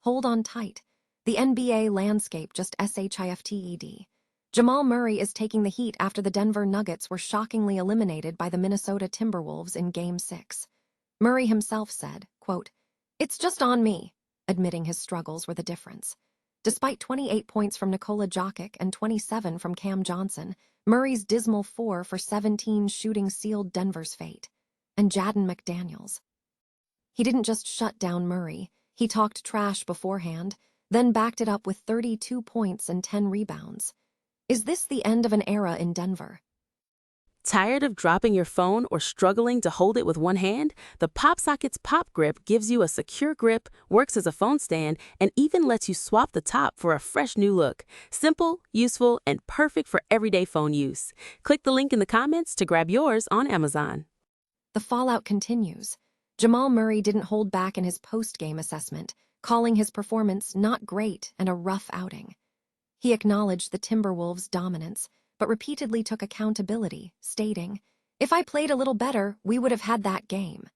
Hold on tight. The NBA landscape just shifted. Jamal Murray is taking the heat after the Denver Nuggets were shockingly eliminated by the Minnesota Timberwolves in Game 6. Murray himself said, quote, "It's just on me," admitting his struggles were the difference. Despite 28 points from Nikola Jokic and 27 from Cam Johnson, Murray's dismal 4 for 17 shooting sealed Denver's fate. And Jaden McDaniels. He didn't just shut down Murray, he talked trash beforehand, then backed it up with 32 points and 10 rebounds. Is this the end of an era in Denver? Tired of dropping your phone or struggling to hold it with one hand? The PopSockets Pop Grip gives you a secure grip, works as a phone stand, and even lets you swap the top for a fresh new look. Simple, useful, and perfect for everyday phone use. Click the link in the comments to grab yours on Amazon. The fallout continues. Jamal Murray didn't hold back in his post-game assessment, calling his performance not great and a rough outing. He acknowledged the Timberwolves' dominance, but repeatedly took accountability, stating, "If I played a little better, we would have had that game."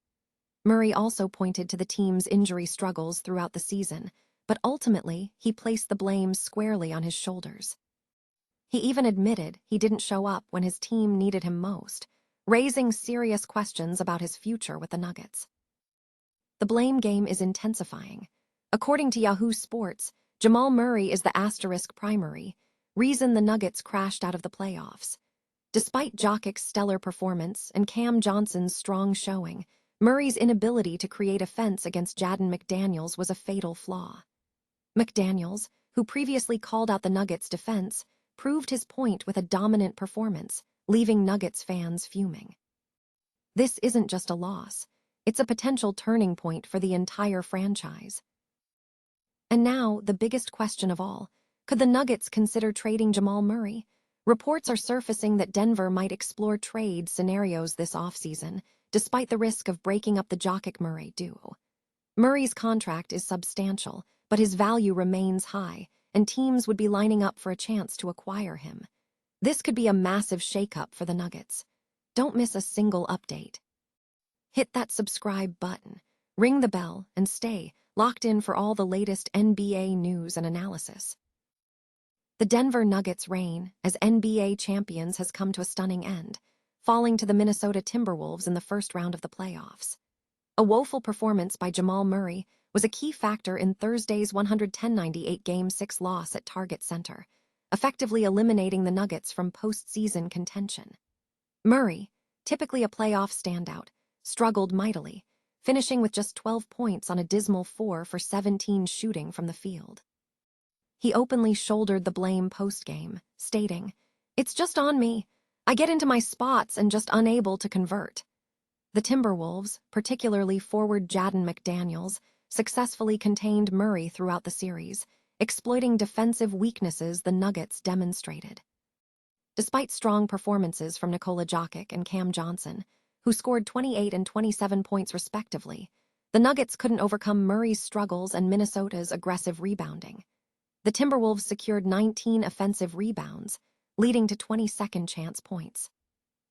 Murray also pointed to the team's injury struggles throughout the season, but ultimately he placed the blame squarely on his shoulders. He even admitted he didn't show up when his team needed him most, raising serious questions about his future with the Nuggets. The blame game is intensifying. According to Yahoo Sports, Jamal Murray is the asterisk primary reason the Nuggets crashed out of the playoffs. Despite Jokic's stellar performance and Cam Johnson's strong showing, Murray's inability to create offense against Jaden McDaniels was a fatal flaw. McDaniels, who previously called out the Nuggets' defense, proved his point with a dominant performance, leaving Nuggets fans fuming. This isn't just a loss, it's a potential turning point for the entire franchise. And now, the biggest question of all, could the Nuggets consider trading Jamal Murray? Reports are surfacing that Denver might explore trade scenarios this offseason, despite the risk of breaking up the Jokic-Murray duo. Murray's contract is substantial, but his value remains high, and teams would be lining up for a chance to acquire him. This could be a massive shakeup for the Nuggets. Don't miss a single update. Hit that subscribe button, ring the bell, and stay locked in for all the latest NBA news and analysis. The Denver Nuggets' reign as NBA champions has come to a stunning end, falling to the Minnesota Timberwolves in the first round of the playoffs. A woeful performance by Jamal Murray was a key factor in Thursday's 110-98 Game 6 loss at Target Center, effectively eliminating the Nuggets from postseason contention. Murray, typically a playoff standout, struggled mightily, finishing with just 12 points on a dismal 4 for 17 shooting from the field. He openly shouldered the blame post-game, stating, "It's just on me. I get into my spots and just unable to convert." The Timberwolves, particularly forward Jaden McDaniels, successfully contained Murray throughout the series, exploiting defensive weaknesses the Nuggets demonstrated. Despite strong performances from Nikola Jokic and Cam Johnson, who scored 28 and 27 points respectively, the Nuggets couldn't overcome Murray's struggles and Minnesota's aggressive rebounding. The Timberwolves secured 19 offensive rebounds, leading to 20 second-chance points.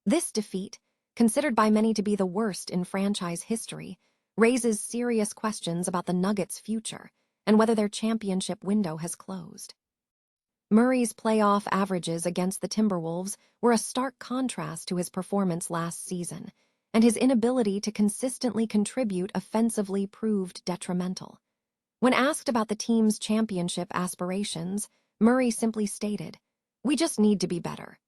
This defeat, considered by many to be the worst in franchise history, raises serious questions about the Nuggets' future and whether their championship window has closed. Murray's playoff averages against the Timberwolves were a stark contrast to his performance last season, and his inability to consistently contribute offensively proved detrimental. When asked about the team's championship aspirations, Murray simply stated, "We just need to be better."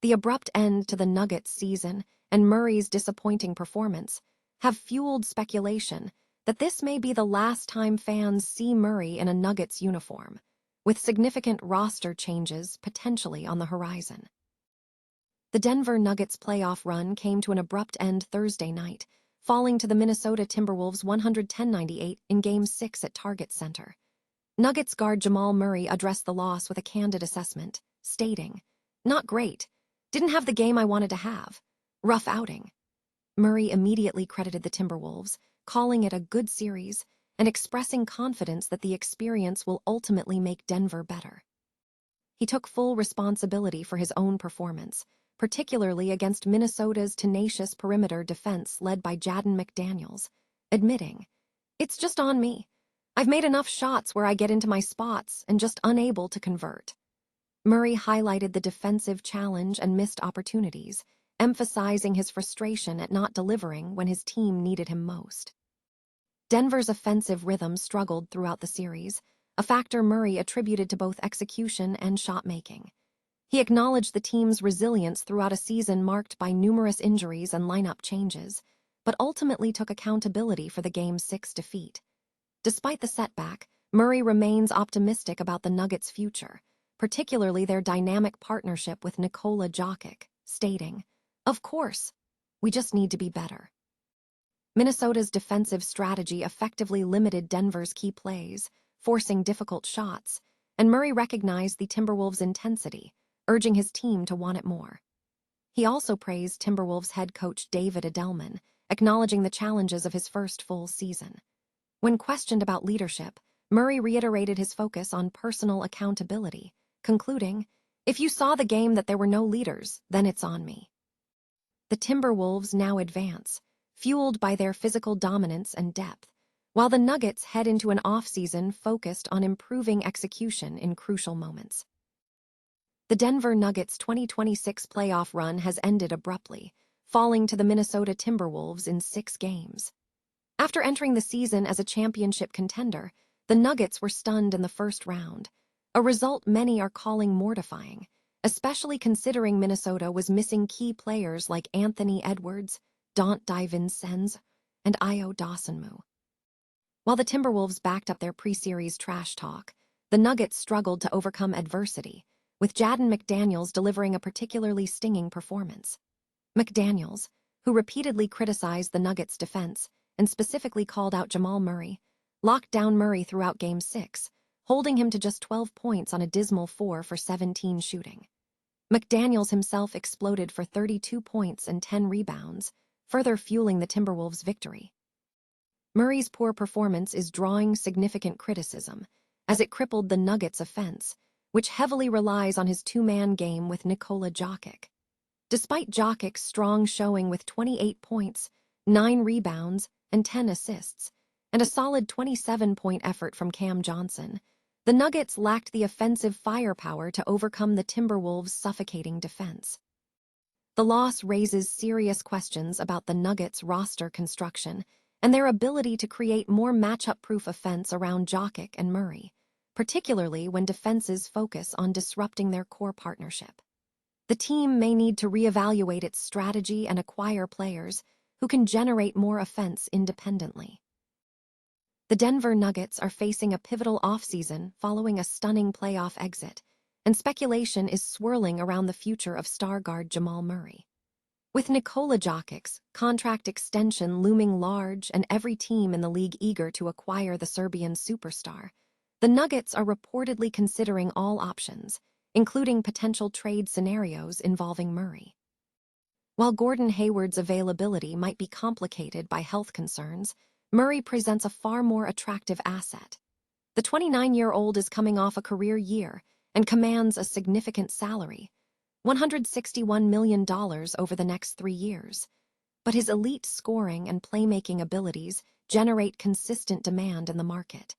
The abrupt end to the Nuggets season and Murray's disappointing performance have fueled speculation that this may be the last time fans see Murray in a Nuggets uniform, with significant roster changes potentially on the horizon. The Denver Nuggets playoff run came to an abrupt end Thursday night, falling to the Minnesota Timberwolves 110-98 in Game 6 at Target Center. Nuggets guard Jamal Murray addressed the loss with a candid assessment, stating, "Not great. Didn't have the game I wanted to have. Rough outing." Murray immediately credited the Timberwolves, calling it a good series and expressing confidence that the experience will ultimately make Denver better. He took full responsibility for his own performance, particularly against Minnesota's tenacious perimeter defense led by Jaden McDaniels, admitting, "It's just on me. I've made enough shots where I get into my spots and just unable to convert. Murray highlighted the defensive challenge and missed opportunities, emphasizing his frustration at not delivering when his team needed him most. Denver's offensive rhythm struggled throughout the series, a factor Murray attributed to both execution and shot-making. He acknowledged the team's resilience throughout a season marked by numerous injuries and lineup changes, but ultimately took accountability for the Game 6 defeat. Despite the setback, Murray remains optimistic about the Nuggets' future, particularly their dynamic partnership with Nikola Jokic, stating, "Of course, we just need to be better." Minnesota's defensive strategy effectively limited Denver's key plays, forcing difficult shots, and Murray recognized the Timberwolves' intensity, urging his team to want it more. He also praised Timberwolves head coach David Edelman, acknowledging the challenges of his first full season. When questioned about leadership, Murray reiterated his focus on personal accountability, concluding, "If you saw the game that there were no leaders, then it's on me." The Timberwolves now advance, fueled by their physical dominance and depth, while the Nuggets head into an off-season focused on improving execution in crucial moments. The Denver Nuggets' 2026 playoff run has ended abruptly, falling to the Minnesota Timberwolves in 6 games. After entering the season as a championship contender, the Nuggets were stunned in the first round, a result many are calling mortifying, especially considering Minnesota was missing key players like Anthony Edwards, Dante DiVincenzo, and Io Dosunmu. While the Timberwolves backed up their pre-series trash talk, the Nuggets struggled to overcome adversity, with Jaden McDaniels delivering a particularly stinging performance. McDaniels, who repeatedly criticized the Nuggets' defense and specifically called out Jamal Murray, locked down Murray throughout Game 6, holding him to just 12 points on a dismal 4 for 17 shooting. McDaniels himself exploded for 32 points and 10 rebounds, further fueling the Timberwolves' victory. Murray's poor performance is drawing significant criticism, as it crippled the Nuggets' offense, which heavily relies on his two-man game with Nikola Jokic. Despite Jokic's strong showing with 28 points, 9 rebounds, and 10 assists, and a solid 27-point effort from Cam Johnson, the Nuggets lacked the offensive firepower to overcome the Timberwolves' suffocating defense. The loss raises serious questions about the Nuggets' roster construction and their ability to create more matchup-proof offense around Jokic and Murray, particularly when defenses focus on disrupting their core partnership. The team may need to reevaluate its strategy and acquire players who can generate more offense independently. The Denver Nuggets are facing a pivotal offseason following a stunning playoff exit, and speculation is swirling around the future of star guard Jamal Murray. With Nikola Jokic's contract extension looming large and every team in the league eager to acquire the Serbian superstar, the Nuggets are reportedly considering all options, including potential trade scenarios involving Murray. While Gordon Hayward's availability might be complicated by health concerns, Murray presents a far more attractive asset. The 29-year-old is coming off a career year and commands a significant salary, $161 million over the next 3 years. But his elite scoring and playmaking abilities generate consistent demand in the market.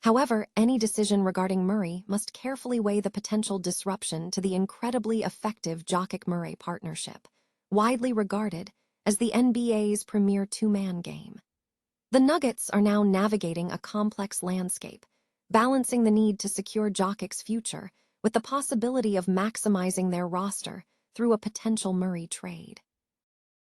However, any decision regarding Murray must carefully weigh the potential disruption to the incredibly effective Jokic-Murray partnership, widely regarded as the NBA's premier two-man game. The Nuggets are now navigating a complex landscape, balancing the need to secure Jokic's future with the possibility of maximizing their roster through a potential Murray trade.